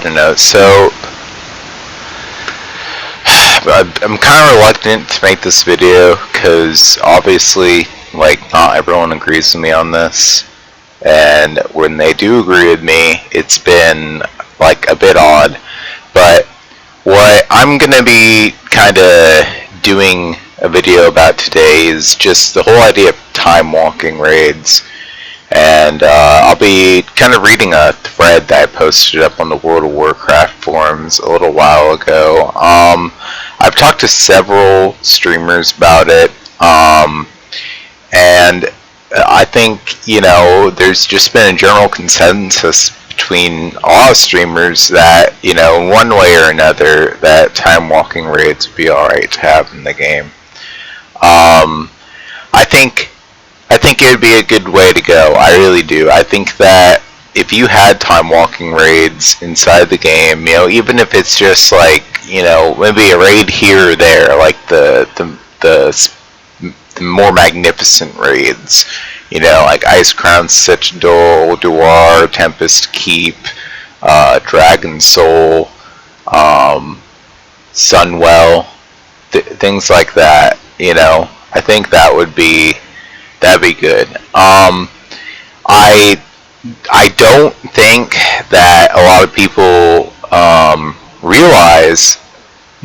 don't know. So I'm kind of reluctant to make this video because obviously, like, not everyone agrees with me on this, and when they do agree with me, it's been like a bit odd. But what I'm gonna be kind of doing a video about today is just the whole idea of time walking raids. And I'll be kind of reading a thread that I posted up on the World of Warcraft forums a little while ago. I've talked to several streamers about it, and I think, you know, there's just been a general consensus between a lot of streamers that, you know, in one way or another, that time walking raids would be alright to have in the game. I think it would be a good way to go. I really do. I think that if you had time walking raids inside the game, you know, even if it's just like, you know, maybe a raid here or there, like the more magnificent raids, you know, like Icecrown, Citadel, Duar, Tempest Keep, Dragon Soul, Sunwell, things like that, you know. I think that'd be good. I don't think that a lot of people realize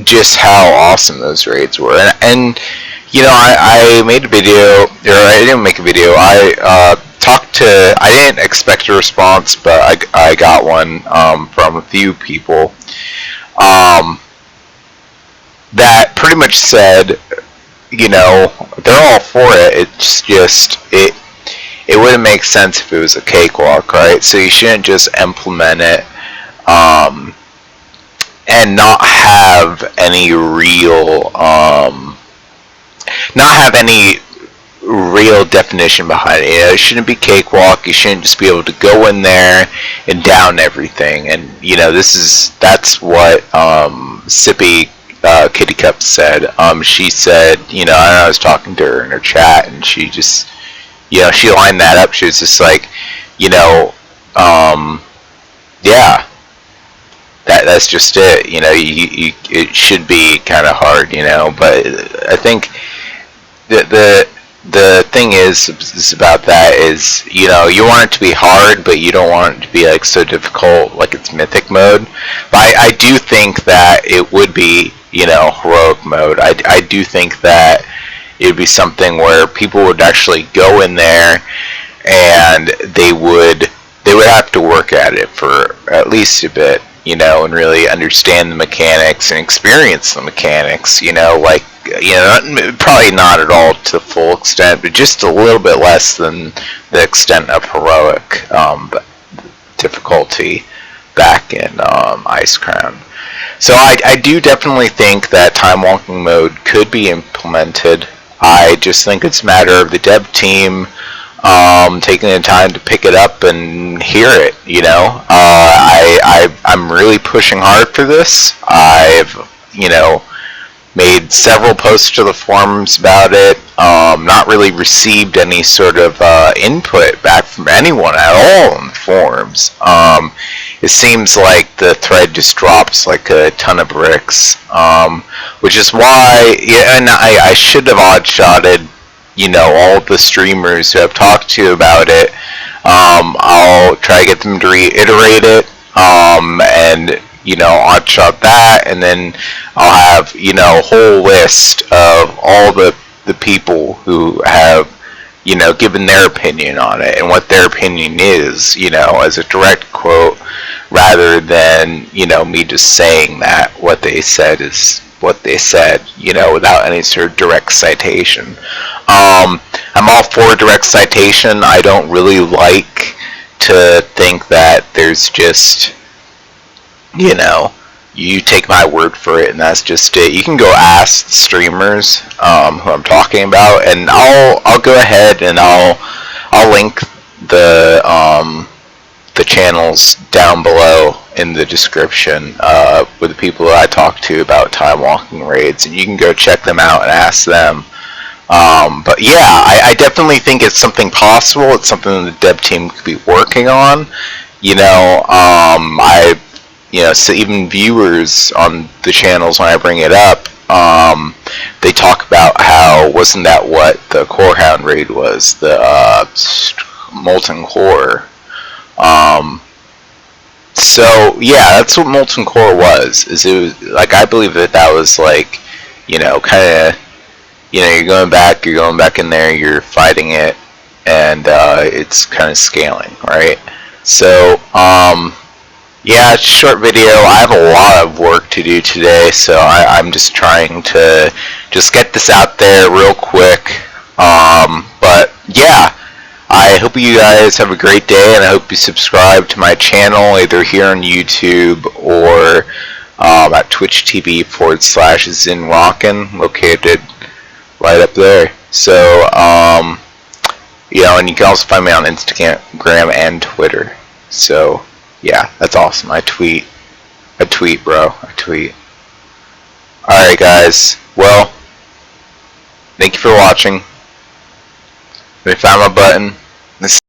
just how awesome those raids were. And you know, I made a video, or I didn't make a video. I didn't expect a response, but I got one from a few people that pretty much said, you know, they're all for it. It's just it wouldn't make sense if it was a cakewalk, right? So you shouldn't just implement it and not have any real definition behind it. You know, it shouldn't be cakewalk. You shouldn't just be able to go in there and down everything. And you know, that's what SippyKittyCups said. She said, you know, I was talking to her in her chat, and she just, you know, she lined that up. She was just like, you know, yeah, that's just it. You know, it should be kind of hard, you know. But I think the thing is about that is, you know, you want it to be hard, but you don't want it to be like so difficult, like it's mythic mode. But I do think that it would be, you know, heroic mode. I do think that it would be something where people would actually go in there and they would have to work at it for at least a bit, you know, and really understand the mechanics and experience the mechanics, you know, like, you know, probably not at all to the full extent, but just a little bit less than the extent of heroic difficulty back in Icecrown. So I do definitely think that time walking mode could be implemented. I just think it's a matter of the dev team taking the time to pick it up and hear it, you know. I'm really pushing hard for this. I've, you know, made several posts to the forums about it. Not really received any sort of input back from anyone at all in the forums. It seems like the thread just drops like a ton of bricks, which is why, yeah, and I should have odd-shotted, you know, all the streamers who I've talked to about it. I'll try to get them to reiterate it, and, you know, odd-shot that, and then I'll have, you know, a whole list of all the people who have, you know, given their opinion on it and what their opinion is, you know, as a direct quote, rather than, you know, me just saying that what they said is what they said, you know, without any sort of direct citation. I'm all for direct citation. I don't really like to think that there's just, you know, you take my word for it and that's just it. You can go ask the streamers who I'm talking about, and I'll go ahead and I'll link the channels down below in the description with the people that I talked to about time walking raids, and you can go check them out and ask them. But yeah, I definitely think it's something possible. It's something the dev team could be working on. You know, so even viewers on the channels, when I bring it up, they talk about how, wasn't that what the Corehound raid was, the Molten Core. So yeah, that's what Molten Core was. It was like, I believe that was like, kind of, you're going back in there, you're fighting it, and it's kind of scaling, right? So yeah, it's a short video. I have a lot of work to do today, so I'm just trying to just get this out there real quick. But yeah, I hope you guys have a great day, and I hope you subscribe to my channel, either here on YouTube or at Twitch TV/ZinRockin, located right up there. So, and you can also find me on Instagram and Twitter. So, yeah, that's awesome. I tweet, bro. I tweet. Alright, guys. Well, thank you for watching. Let me find my button. This